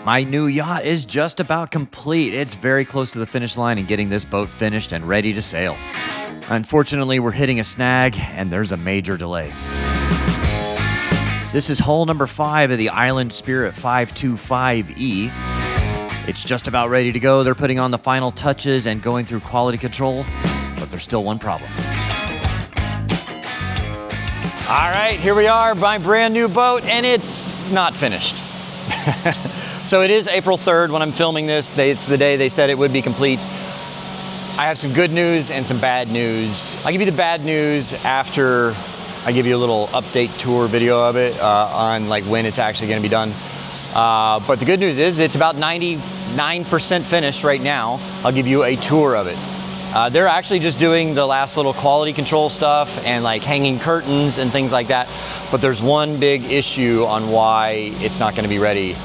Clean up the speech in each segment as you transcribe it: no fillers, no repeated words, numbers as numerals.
My new yacht is just about complete. It's very close to the finish line and getting this boat finished and ready to sail. Unfortunately, we're hitting a snag and there's a major delay. This is hull number 5 of the Island Spirit 525E. It's just about ready to go. They're putting on the final touches and going through quality control, but there's still one problem. All right, here we are, my brand new boat, and it's not finished. So it is April 3rd when I'm filming this. It's the day they said it would be complete. I have some good news and some bad news. I'll give you the bad news after I give you a little update tour video of it on like when it's actually gonna be done. But the good news is it's about 99% finished right now. I'll give you a tour of it. They're actually just doing the last little quality control stuff and like hanging curtains and things like that. But there's one big issue on why it's not gonna be ready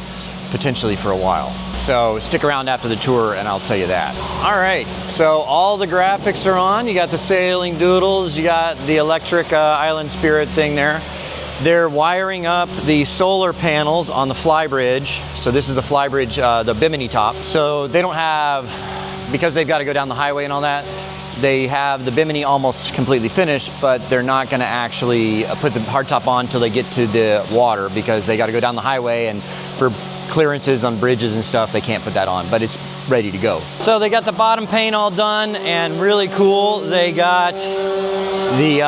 potentially for a while. So stick around after the tour and I'll tell you that. All right, so all the graphics are on. You got the sailing Doodles, you got the electric Island Spirit thing there. They're wiring up the solar panels on the flybridge. So this is the flybridge, the bimini top. So they don't have, because they've got to go down the highway and all that, they have the bimini almost completely finished, but they're not gonna actually put the hardtop on until they get to the water because they got to go down the highway, and for clearances on bridges and stuff, they can't put that on, but it's ready to go. So they got the bottom paint all done and really cool. They got the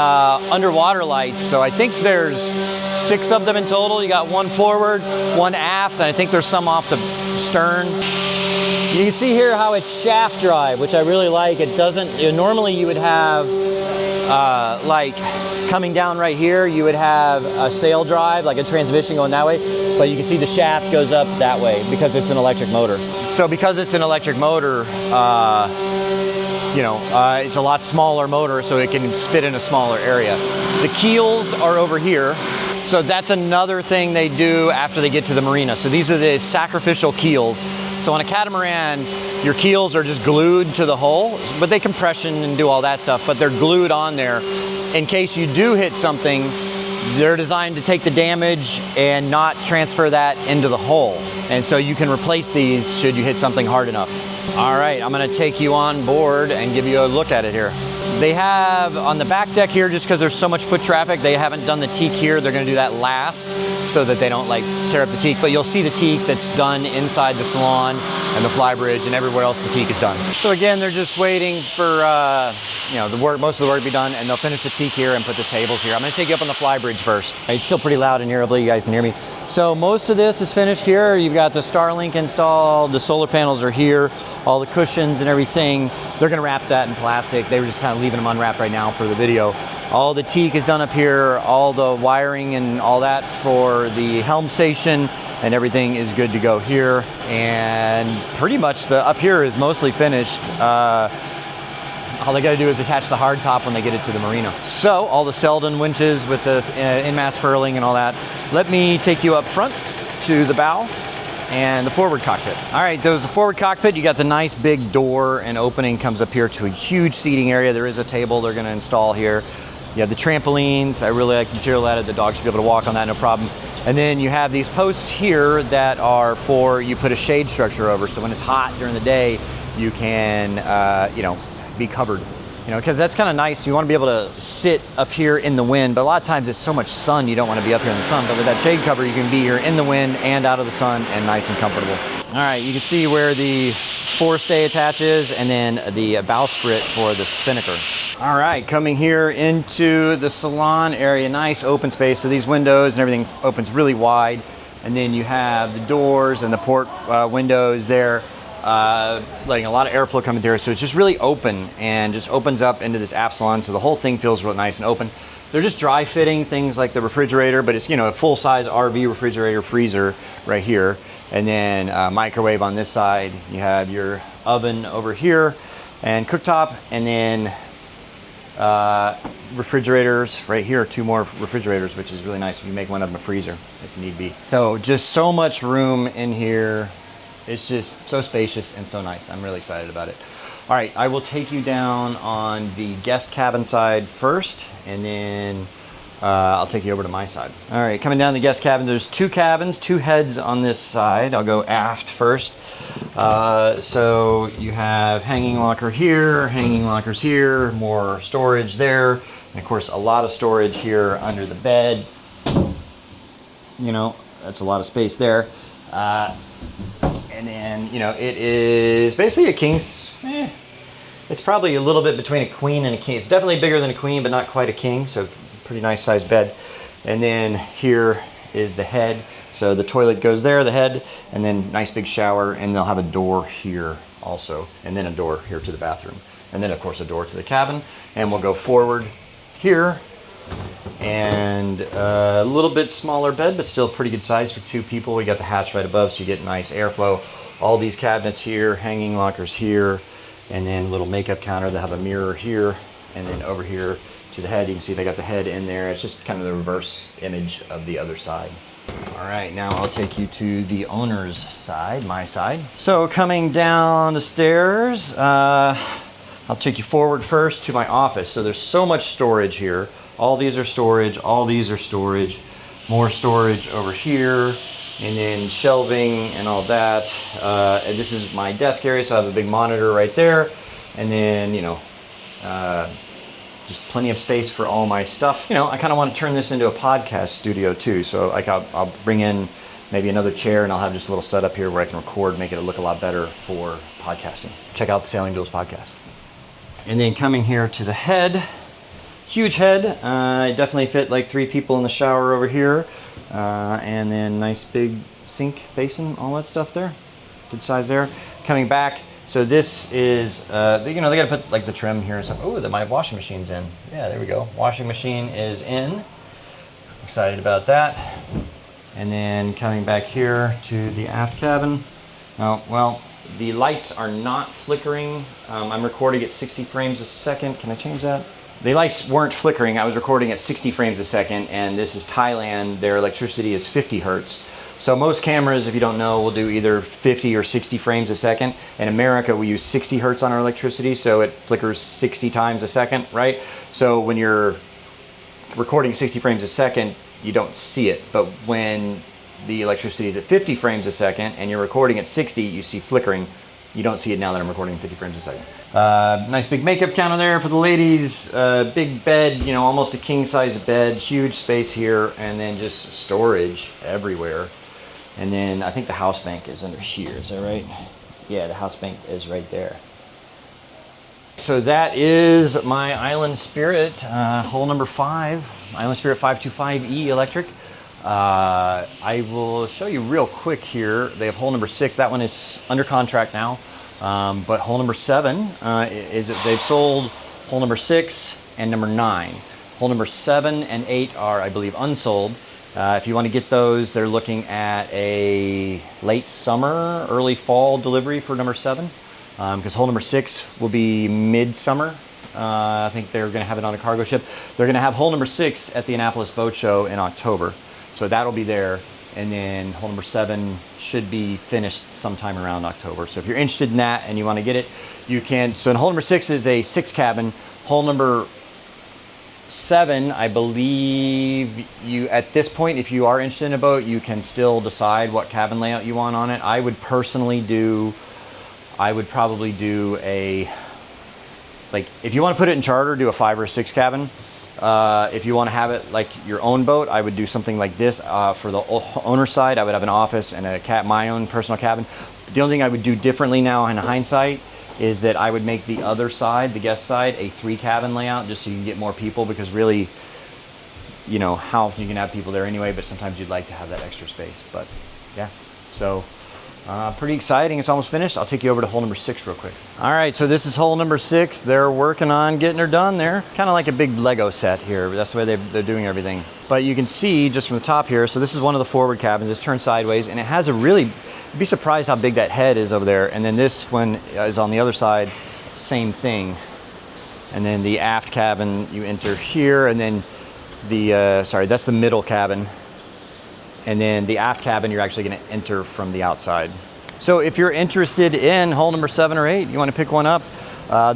underwater lights. So I think there's 6 of them in total. You got 1 forward, 1 aft, and I think there's some off the stern. You can see here how it's shaft drive, which I really like. It doesn't, normally you would have like coming down right here, you would have a sail drive, like a transmission going that way, but you can see the shaft goes up that way because it's an electric motor. So because it's an electric motor, it's a lot smaller motor, so it can fit in a smaller area. The keels are over here. So that's another thing they do after they get to the marina. So these are the sacrificial keels. So on a catamaran, your keels are just glued to the hull, but they compression and do all that stuff, but they're glued on there. In case you do hit something, they're designed to take the damage and not transfer that into the hull. And so you can replace these should you hit something hard enough. All right, I'm gonna take you on board and give you a look at it here. They have on the back deck here, just because there's so much foot traffic, they haven't done the teak here. They're gonna do that last so that they don't like tear up the teak, but you'll see the teak that's done inside the salon and the flybridge and everywhere else the teak is done. So again, they're just waiting for most of the work to be done, and they'll finish the teak here and put the tables here. I'm gonna take you up on the flybridge first. It's still pretty loud in here, hopefully you guys can hear me. So most of this is finished here. You've got the Starlink installed, the solar panels are here, all the cushions and everything. They're gonna wrap that in plastic. They were just kind of leaving them unwrapped right now for the video. All the teak is done up here, all the wiring and all that for the helm station, and everything is good to go here. And pretty much the up here is mostly finished. All they gotta do is attach the hard top when they get it to the marina. So all the Selden winches with the in-mast furling and all that. Let me take you up front to the bow and the forward cockpit. All right, there's the forward cockpit. You got the nice big door and opening comes up here to a huge seating area. There is a table they're gonna install here. You have the trampolines. I really like the material added. The dog should be able to walk on that, no problem. And then you have these posts here that are for, you put a shade structure over. So when it's hot during the day, you can, be covered. Because that's kind of nice. You want to be able to sit up here in the wind, but a lot of times it's so much sun, you don't want to be up here in the sun. But with that shade cover, you can be here in the wind and out of the sun and nice and comfortable. All right, you can see where the forestay attaches and then the bowsprit for the spinnaker. All right, coming here into the salon area, nice open space. So these windows and everything opens really wide. And then you have the doors and the port windows there. Letting a lot of airflow come in there, so it's just really open and just opens up into this aft salon, so the whole thing feels real nice and open. They're just dry fitting things like the refrigerator, but it's a full-size RV refrigerator freezer right here, and then microwave on this side. You have your oven over here and cooktop, and then refrigerators right here, 2 more refrigerators, which is really nice if you make one of them a freezer if need be. So just so much room in here. It's just so spacious and so nice. I'm really excited about it. All right, I will take you down on the guest cabin side first, and then I'll take you over to my side. All right, coming down the guest cabin, there's 2 cabins, 2 heads on this side. I'll go aft first. So you have hanging locker here, hanging lockers here, more storage there, and of course a lot of storage here under the bed. You know, that's a lot of space there. And then, you know, it is basically a king's, it's probably a little bit between a queen and a king. It's definitely bigger than a queen, but not quite a king, so pretty nice sized bed. And then here is the head. So the toilet goes there, the head, and then nice big shower, and they'll have a door here also, and then a door here to the bathroom. And then of course a door to the cabin. And we'll go forward here, and a little bit smaller bed, but still pretty good size for 2 people. We got the hatch right above, so you get nice airflow. All these cabinets here, hanging lockers here, and then a little makeup counter. They have a mirror here, and then over here to the head, you can see they got the head in there. It's just kind of the reverse image of the other side. All right, now I'll take you to the owner's side, my side. So coming down the stairs, I'll take you forward first to my office. So there's so much storage here. All these are storage, all these are storage, more storage over here, and then shelving and all that. And this is my desk area, so I have a big monitor right there. And then, you know, just plenty of space for all my stuff. You know, I kind of want to turn this into a podcast studio too. So like I'll bring in maybe another chair, and I'll have just a little setup here where I can record, make it look a lot better for podcasting. Check out the Sailing Doodles podcast. And then coming here to the head, huge head. I definitely fit like 3 people in the shower over here. And then nice big sink, basin, all that stuff there. Good size there. Coming back, so this is, you know, they gotta put like the trim here and stuff. Oh, my washing machine's in. Yeah, there we go. Washing machine is in. Excited about that. And then coming back here to the aft cabin. Oh, well, the lights are not flickering. I'm recording at 60 frames a second. Can I change that? The lights weren't flickering. I was recording at 60 frames a second, and this is Thailand. Their electricity is 50 hertz. So most cameras, if you don't know, will do either 50 or 60 frames a second. In America, we use 60 hertz on our electricity, so it flickers 60 times a second, right? So when you're recording 60 frames a second, you don't see it. But when the electricity is at 50 frames a second and you're recording at 60, you see flickering. You don't see it now that I'm recording 50 frames a second. Nice big makeup counter there for the ladies. Big bed, you know, almost a king size bed. Huge space here, and then just storage everywhere. And then I think the house bank is under here. Is that right? Yeah, the house bank is right there. So that is my Island Spirit, hull number 5, Island Spirit 525E electric. I will show you real quick here. They have hull number 6. That one is under contract now. But hull number 7 is that they've sold hull number 6 and number 9. Hull number 7 and 8 are, I believe, unsold. If you want to get those, they're looking at a late summer, early fall delivery for number 7. Because hull number 6 will be mid-summer. I think they're going to have it on a cargo ship. They're going to have hull number 6 at the Annapolis Boat Show in October. So that'll be there. And then hull number 7 should be finished sometime around October. So if you're interested in that and you want to get it, you can. So hull number 6 is a 6 cabin. Hull number 7, I believe you, at this point, if you are interested in a boat, you can still decide what cabin layout you want on it. I would probably do a, like, if you want to put it in charter, do a 5 or 6 cabin. If you want to have it like your own boat, I would do something like this. For the owner side, I would have an office and my own personal cabin. The only thing I would do differently now in hindsight is that I would make the other side, the guest side, a 3 cabin layout, just so you can get more people, because really, you know, how often you can have people there anyway, but sometimes you'd like to have that extra space. But yeah, so pretty exciting. It's almost finished. I'll take you over to hull number 6 real quick. All right, so this is hull number 6. They're working on getting her done there. Kind of like a big Lego set here. That's the way they're doing everything. But you can see just from the top here, so this is one of the forward cabins. It's turned sideways, and it has a really, you'd be surprised how big that head is over there. And then this one is on the other side, same thing. And then the aft cabin, you enter here, and then the, sorry, that's the middle cabin. And then the aft cabin, you're actually going to enter from the outside. So if you're interested in hull number 7 or 8, you want to pick one up,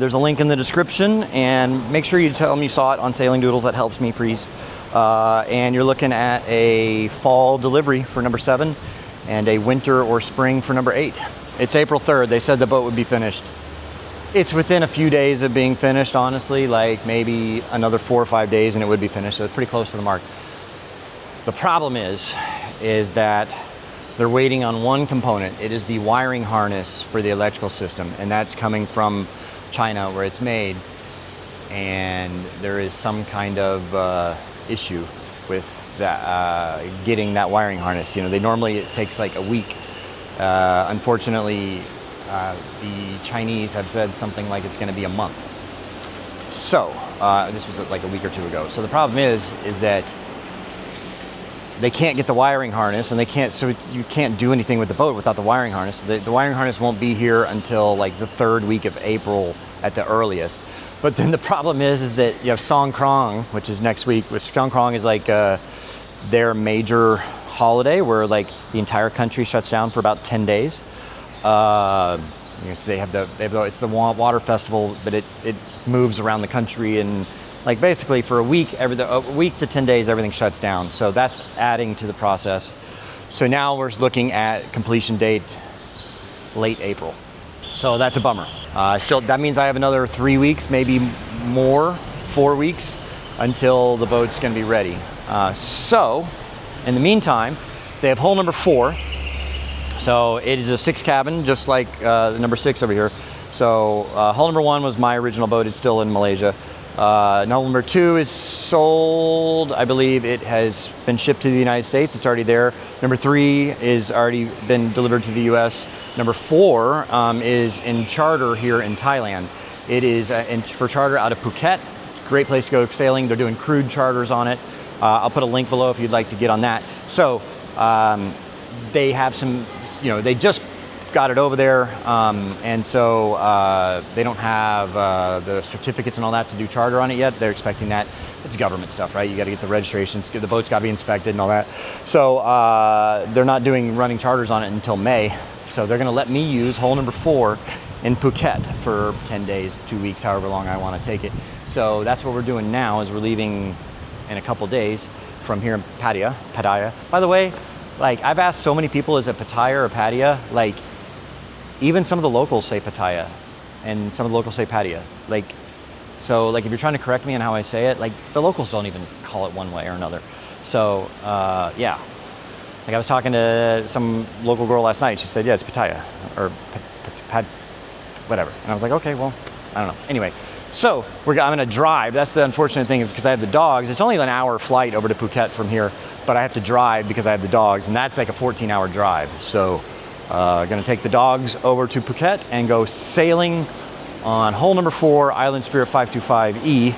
there's a link in the description, and make sure you tell them you saw it on Sailing Doodles. That helps me, please. And you're looking at a fall delivery for number 7 and a winter or spring for number 8. It's April 3rd. They said the boat would be finished. It's within a few days of being finished, honestly, like maybe another 4 or 5 days and it would be finished. So it's pretty close to the mark. The problem is that they're waiting on one component. It is the wiring harness for the electrical system, and that's coming from China where it's made. And there is some kind of issue with that, getting that wiring harness. You know, it takes like a week. Unfortunately, the Chinese have said something like it's going to be a month. So this was like a week or two ago. So the problem is that they can't get the wiring harness, and so you can't do anything with the boat without the wiring harness. The wiring harness won't be here until like the 3rd week of April at the earliest. But then the problem is that you have Songkran, which is next week. Songkran is like their major holiday where like the entire country shuts down for about 10 days. So they have it's the water festival, but it moves around the country, and like basically for a week to 10 days, everything shuts down. So that's adding to the process. So now we're looking at completion date late April. So that's a bummer. Still, that means I have another 3 weeks, maybe more, 4 weeks until the boat's going to be ready. So in the meantime, they have hull number 4. So it is a 6 cabin, just like number 6 over here. So hull number 1 was my original boat. It's still in Malaysia. Hull number 2 is sold. I believe it has been shipped to the United States. It's already there. Number 3 is already been delivered to the US. Number 4 is in charter here in Thailand. It is for charter out of Phuket. It's a great place to go sailing. They're doing crude charters on it. I'll put a link below if you'd like to get on that. So they have some, they just got it over there, and so they don't have the certificates and all that to do charter on it yet. They're expecting that. It's government stuff, right? You got to get the registrations, the boat's got to be inspected and all that. So they're not doing running charters on it until May. So they're going to let me use hull number 4 in Phuket for 10 days, 2 weeks, however long I want to take it. So that's what we're doing now, is we're leaving in a couple days from here in Pattaya. By the way, like I've asked so many people, is it Pattaya or Pattaya? Like even some of the locals say Pattaya and some of the locals say Pattaya. So if you're trying to correct me on how I say it, like the locals don't even call it one way or another. So yeah. Like I was talking to some local girl last night. She said, yeah, it's Pattaya or whatever. And I was like, okay, well, I don't know. Anyway, so I'm gonna drive. That's the unfortunate thing, is because I have the dogs. It's only an hour flight over to Phuket from here, but I have to drive because I have the dogs, and that's like a 14-hour drive. So gonna take the dogs over to Phuket and go sailing on hull number 4, Island Spirit 525E,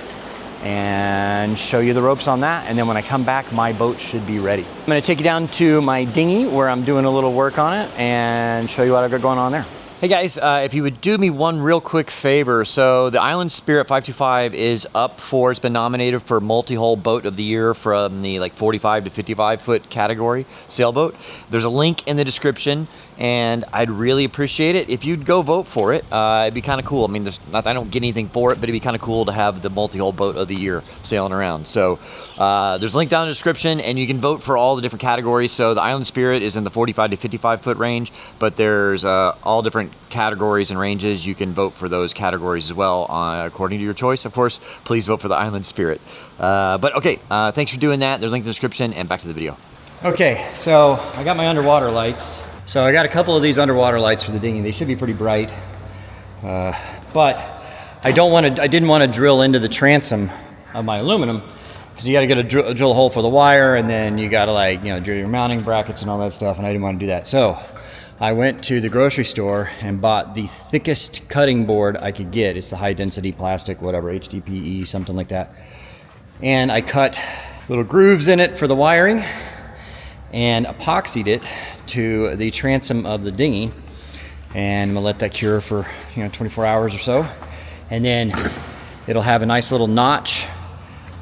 and show you the ropes on that. And then when I come back, my boat should be ready. I'm gonna take you down to my dinghy where I'm doing a little work on it and show you what I've got going on there. Hey guys, if you would do me one real quick favor. So the Island Spirit 525 is up for, it's been nominated for Multihull Boat of the Year from the like 45 to 55 foot category sailboat. There's a link in the description, and I'd really appreciate it if you'd go vote for it. It'd be kind of cool. I mean, I don't get anything for it, but it'd be kind of cool to have the Multihull Boat of the Year sailing around. So there's a link down in the description, and you can vote for all the different categories. So the Island Spirit is in the 45 to 55 foot range, but there's all different categories and ranges. You can vote for those categories as well, according to your choice. Of course, please vote for the Island Spirit. But okay, thanks for doing that. There's a link in the description, and back to the video. Okay, so I got my underwater lights. So I got a couple of these underwater lights for the dinghy. They should be pretty bright, but I didn't want to drill into the transom of my aluminum, because you got to get a drill hole for the wire, and then you got to drill your mounting brackets and all that stuff, and I didn't want to do that. So I went to the grocery store and bought the thickest cutting board I could get. It's the high density plastic, whatever, HDPE, something like that. And I cut little grooves in it for the wiring and epoxied it to the transom of the dinghy. And I'm gonna let that cure for 24 hours or so. And then it'll have a nice little notch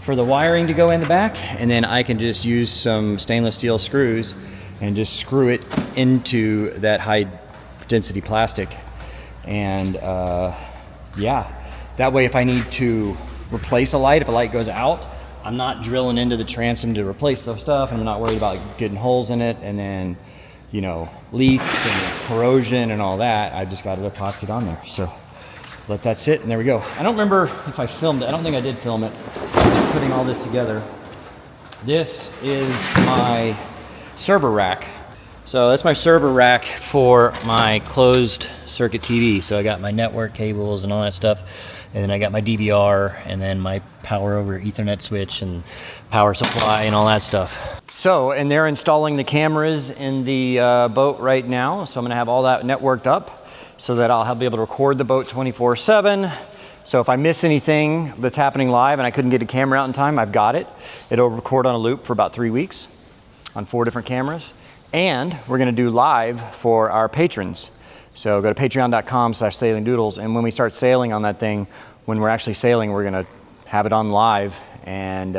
for the wiring to go in the back. And then I can just use some stainless steel screws and just screw it into that high density plastic. And yeah, that way if I need to replace a light, if a light goes out, I'm not drilling into the transom to replace the stuff, and I'm not worried about getting holes in it and then, you know, leaks and corrosion and all that. I just got it epoxied on there. So let that sit, and there we go. I don't remember if I filmed it. I don't think I did film it. Just putting all this together. This is my server rack. So that's my server rack for my closed circuit TV. So I got my network cables and all that stuff. And then I got my DVR and then my power over Ethernet switch and power supply and all that stuff. So, and they're installing the cameras in the boat right now. So I'm gonna have all that networked up so that I'll be able to record the boat 24/7. So if I miss anything that's happening live and I couldn't get a camera out in time, I've got it. It'll record on a loop for about 3 weeks on 4 different cameras. And we're gonna do live for our patrons. So go to patreon.com/sailingdoodles, and when we start sailing on that thing, when we're actually sailing, we're gonna have it on live, and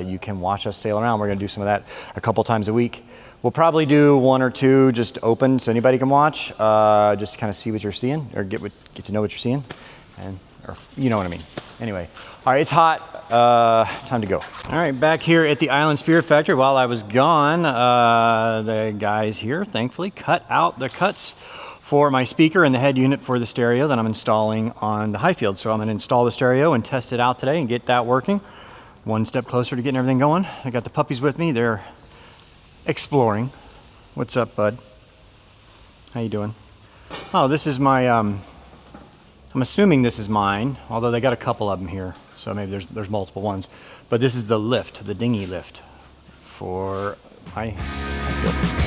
you can watch us sail around. We're gonna do some of that a couple times a week. We'll probably do 1 or 2 just open so anybody can watch, just to kind of see what you're seeing, or get to know what you're seeing, and or you know what I mean. Anyway, all right, it's hot, time to go. All right, back here at the Island Spirit Factory. While I was gone, the guys here thankfully cut out the cuts for my speaker and the head unit for the stereo that I'm installing on the Highfield. So I'm gonna install the stereo and test it out today and get that working. One step closer to getting everything going. I got the puppies with me, they're exploring. What's up, bud? How you doing? Oh, this is my, I'm assuming this is mine, although they got a couple of them here. So maybe there's multiple ones. But this is the lift, the dinghy lift for my Highfield.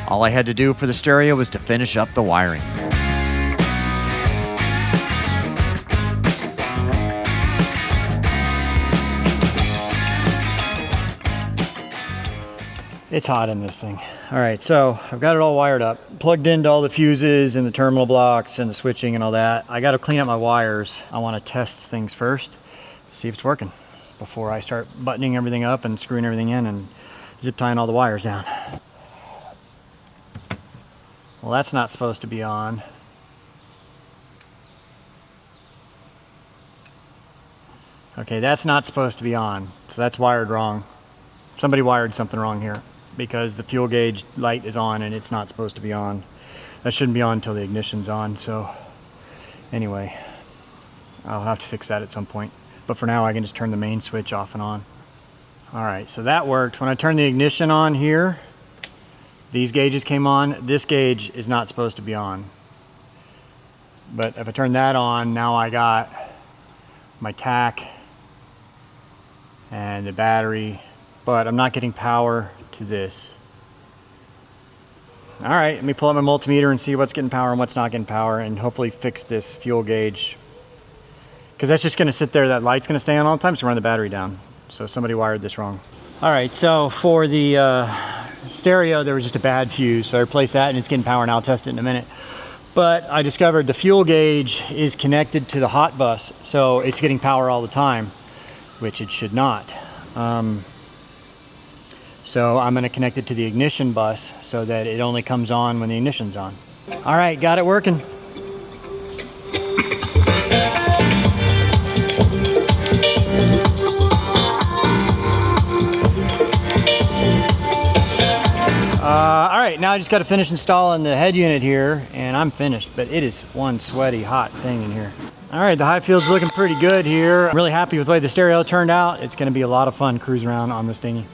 All I had to do for the stereo was to finish up the wiring. It's hot in this thing. All right, so I've got it all wired up, plugged into all the fuses and the terminal blocks and the switching and all that. I got to clean up my wires. I want to test things first, see if it's working before I start buttoning everything up and screwing everything in and zip tying all the wires down. Well, that's not supposed to be on. Okay, that's not supposed to be on. So that's wired wrong. Somebody wired something wrong here because the fuel gauge light is on and it's not supposed to be on. That shouldn't be on until the ignition's on. So anyway, I'll have to fix that at some point. But for now, I can just turn the main switch off and on. All right, so that worked. When I turn the ignition on here, these gauges came on. This gauge is not supposed to be on. But if I turn that on, now I got my tack and the battery, but I'm not getting power to this. All right, let me pull up my multimeter and see what's getting power and what's not getting power, and hopefully fix this fuel gauge. Because that's just gonna sit there, that light's gonna stay on all the time, so run the battery down. So somebody wired this wrong. All right, so for the stereo, there was just a bad fuse, so I replaced that and it's getting power, and I'll test it in a minute. But I discovered the fuel gauge is connected to the hot bus, so it's getting power all the time, which it should not. So I'm gonna connect it to the ignition bus so that it only comes on when the ignition's on. All right, got it working. All right, now I just got to finish installing the head unit here, and I'm finished, but it is one sweaty, hot thing in here. All right, the Highfield's looking pretty good here. I'm really happy with the way the stereo turned out. It's going to be a lot of fun cruising around on this dinghy.